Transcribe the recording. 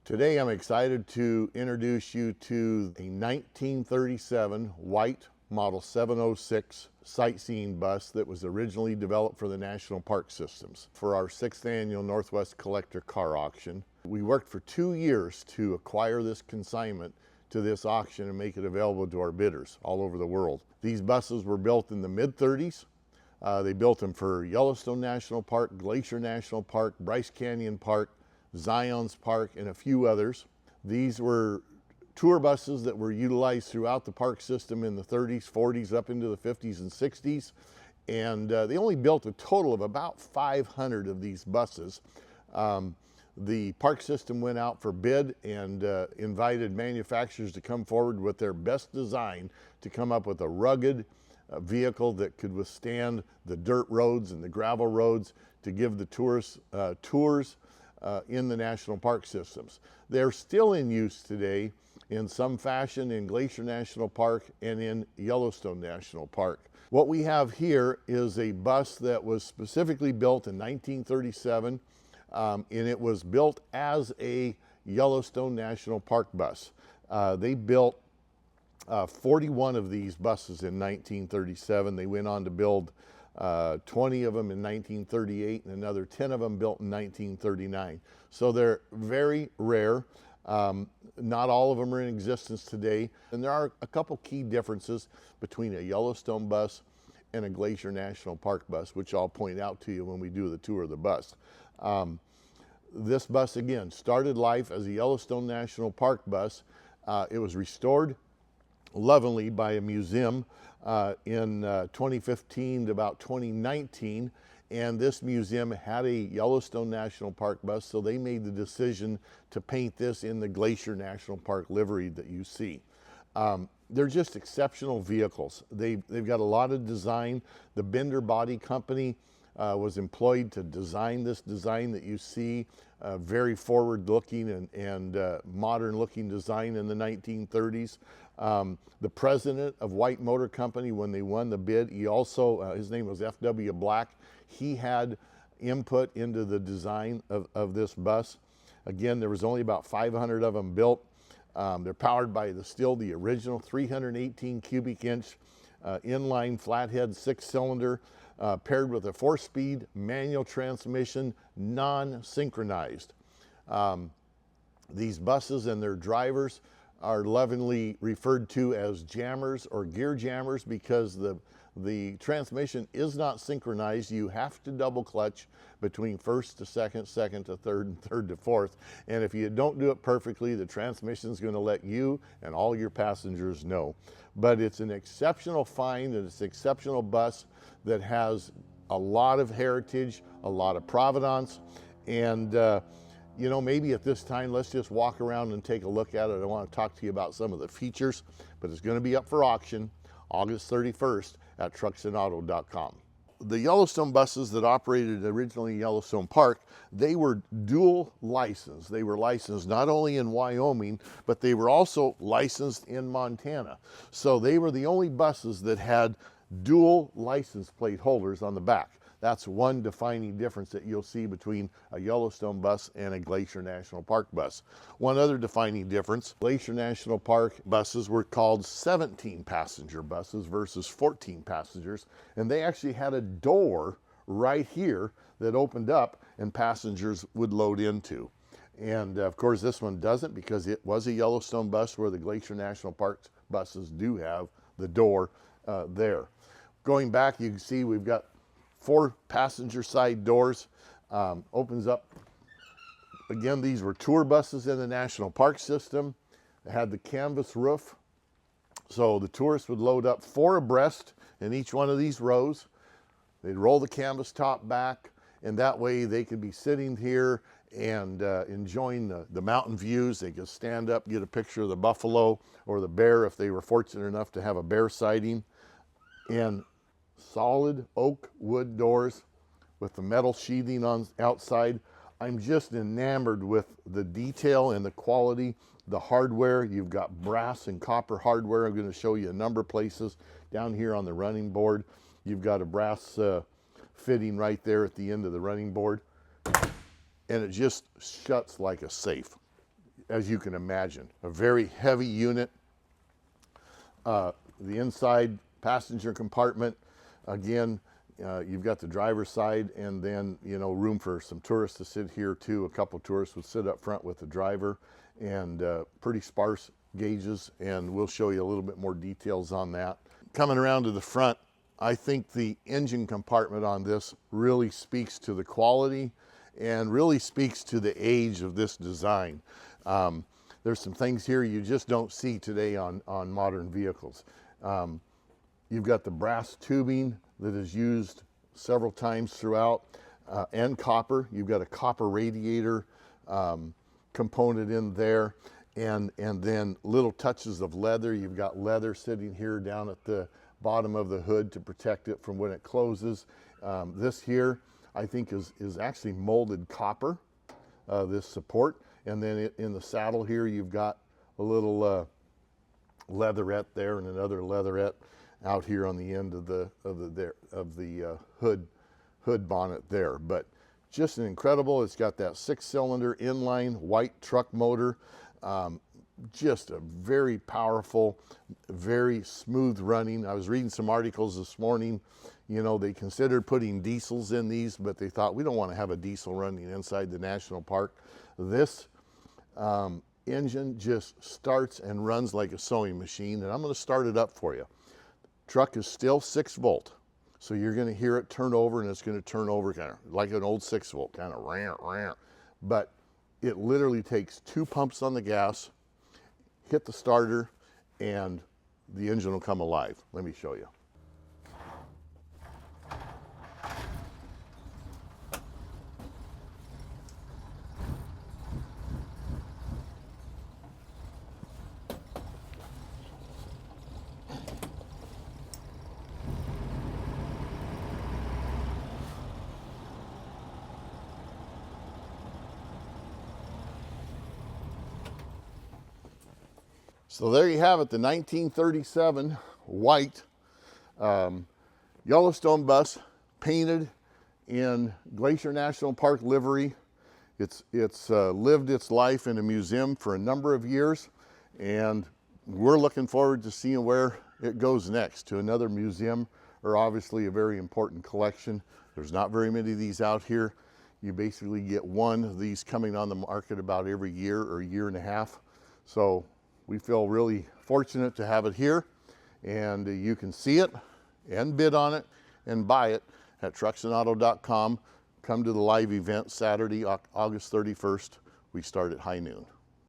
Today I'm excited to introduce you to a 1937 white Model 706 sightseeing bus that was originally developed for the National Park Systems for our 6th annual Northwest Collector Car Auction. We worked for 2 years to acquire this consignment to this auction and make it available to our bidders all over the world. These buses were built in the mid-30s. They built them for Yellowstone National Park, Glacier National Park, Bryce Canyon Park, Zion's Park, and a few others. These were tour buses that were utilized throughout the park system in the 30s, 40s, up into the 50s and 60s. And they only built a total of about 500 of these buses. The park system went out for bid and invited manufacturers to come forward with their best design to come up with a rugged vehicle that could withstand the dirt roads and the gravel roads to give the tourists tours in the national park systems. They're still in use today in some fashion in Glacier National Park and in Yellowstone National Park. What we have here is a bus that was specifically built in 1937, and it was built as a Yellowstone National Park bus. They built 41 of these buses in 1937. They went on to build 20 of them in 1938 and another 10 of them built in 1939. So they're very rare. Not all of them are in existence today. And there are a couple key differences between a Yellowstone bus and a Glacier National Park bus, which I'll point out to you when we do the tour of the bus. This bus, again, started life as a Yellowstone National Park bus. It was restored lovingly by a museum in 2015 to about 2019, and this museum had a Yellowstone National Park bus, so they made the decision to paint this in the Glacier National Park livery that you see. They're just exceptional vehicles. They've got a lot of design. The Bender Body Company was employed to design this design that you see, very forward-looking and modern-looking design in the 1930s. The president of White Motor Company, when they won the bid, he also, his name was F.W. Black, he had input into the design of this bus. Again, there was only about 500 of them built. They're powered by the original 318 cubic inch inline flathead 6-cylinder, paired with a 4-speed manual transmission, non-synchronized. These buses and their drivers are lovingly referred to as jammers or gear jammers because the transmission is not synchronized. You have to double clutch between first to second, second to third, and third to fourth. And if you don't do it perfectly, the transmission is going to let you and all your passengers know. But it's an exceptional find, and it's an exceptional bus that has a lot of heritage, a lot of provenance, and you know, maybe at this time, let's just walk around and take a look at it. I want to talk to you about some of the features, but it's going to be up for auction August 31st at trucksandauto.com. The Yellowstone buses that operated originally in Yellowstone Park, they were dual licensed. They were licensed not only in Wyoming, but they were also licensed in Montana. So they were the only buses that had dual license plate holders on the back. That's one defining difference that you'll see between a Yellowstone bus and a Glacier National Park bus. One other defining difference, Glacier National Park buses were called 17-passenger buses versus 14 passengers, and they actually had a door right here that opened up and passengers would load into. And of course this one doesn't, because it was a Yellowstone bus, where the Glacier National Park buses do have the door there. Going back, you can see we've got 4 passenger side doors, opens up. Again, these were tour buses in the National Park System. They had the canvas roof, so the tourists would load up 4 abreast in each one of these rows. They'd roll the canvas top back, and that way they could be sitting here and enjoying the mountain views. They could stand up, get a picture of the buffalo or the bear if they were fortunate enough to have a bear sighting. And solid oak wood doors with the metal sheathing on outside. I'm just enamored with the detail and the quality, the hardware. You've got brass and copper hardware. I'm going to show you a number of places down here on the running board. You've got a brass fitting right there at the end of the running board, and it just shuts like a safe. as you can imagine. A very heavy unit. The inside passenger compartment, again, you've got the driver's side, and then, you know, room for some tourists to sit here too. A couple tourists would sit up front with the driver, and pretty sparse gauges, and we'll show you a little bit more details on that. Coming around to the front, I think the engine compartment on this really speaks to the quality and really speaks to the age of this design. There's some things here you just don't see today on modern vehicles. You've got the brass tubing that is used several times throughout, and copper. You've got a copper radiator component in there, and then little touches of leather. You've got leather sitting here down at the bottom of the hood to protect it from when it closes. This here, I think, is actually molded copper, this support. And then in the saddle here, you've got a little leatherette there, and another leatherette out here on the end of the hood bonnet there. But just an incredible. It's got that 6-cylinder inline white truck motor. Just a very powerful, very smooth running. I was reading some articles this morning. You know, they considered putting diesels in these, but they thought, we don't want to have a diesel running inside the national park. This engine just starts and runs like a sewing machine, and I'm going to start it up for you. Truck is still 6-volt, so you're going to hear it turn over, and it's going to turn over kind of like an old 6-volt, kind of rant. But it literally takes 2 pumps on the gas, hit the starter, and the engine will come alive. Let me show you. So there you have it, the 1937 white Yellowstone bus, painted in Glacier National Park livery. It's lived its life in a museum for a number of years, and we're looking forward to seeing where it goes next, to another museum, or obviously a very important collection. There's not very many of these out here. You basically get one of these coming on the market about every year or year and a half. So we feel really fortunate to have it here, and you can see it and bid on it and buy it at trucksandauto.com. Come to the live event Saturday, August 31st. We start at high noon.